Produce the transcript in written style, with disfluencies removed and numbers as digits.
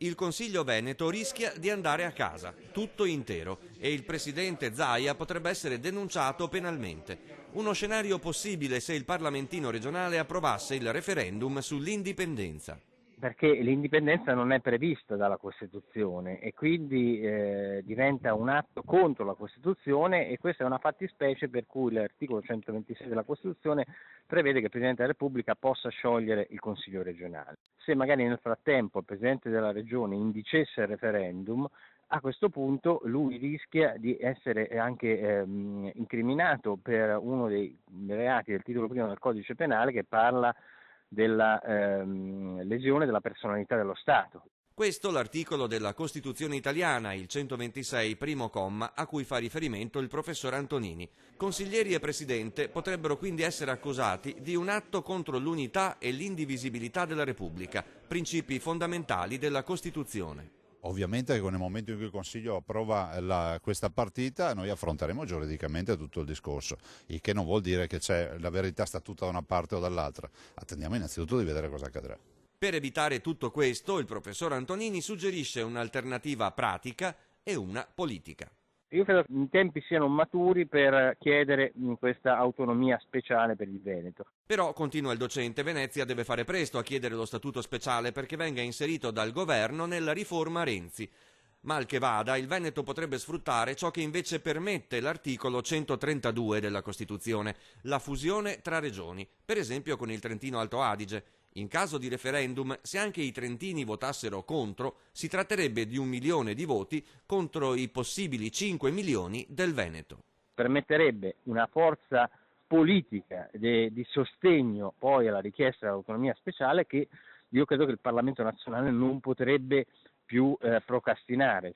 Il Consiglio Veneto rischia di andare a casa, tutto intero, e il presidente Zaia potrebbe essere denunciato penalmente. Uno scenario possibile se il parlamentino regionale approvasse il referendum sull'indipendenza. Perché l'indipendenza non è prevista dalla Costituzione e quindi diventa un atto contro la Costituzione, e questa è una fattispecie per cui l'articolo 126 della Costituzione prevede che il Presidente della Repubblica possa sciogliere il Consiglio regionale. Se magari nel frattempo il Presidente della Regione indicesse il referendum, a questo punto lui rischia di essere anche incriminato per uno dei reati del titolo primo del Codice Penale, che parla della lesione della personalità dello Stato. Questo l'articolo della Costituzione italiana, il 126, primo comma, a cui fa riferimento il professor Antonini. Consiglieri e presidente potrebbero quindi essere accusati di un atto contro l'unità e l'indivisibilità della Repubblica, principi fondamentali della Costituzione. Ovviamente che nel momento in cui il Consiglio approva questa partita noi affronteremo giuridicamente tutto il discorso, il che non vuol dire che la verità sta tutta da una parte o dall'altra. Attendiamo innanzitutto di vedere cosa accadrà. Per evitare tutto questo, il professor Antonini suggerisce un'alternativa pratica e una politica. Io credo che i tempi siano maturi per chiedere questa autonomia speciale per il Veneto. Però, continua il docente, Venezia deve fare presto a chiedere lo statuto speciale perché venga inserito dal governo nella riforma Renzi. Mal che vada, il Veneto potrebbe sfruttare ciò che invece permette l'articolo 132 della Costituzione, la fusione tra regioni, per esempio con il Trentino Alto Adige. In caso di referendum, se anche i trentini votassero contro, si tratterebbe di 1 milione di voti contro i possibili 5 milioni del Veneto. Permetterebbe una forza politica di sostegno poi alla richiesta dell'autonomia speciale che io credo che il Parlamento nazionale non potrebbe più procrastinare.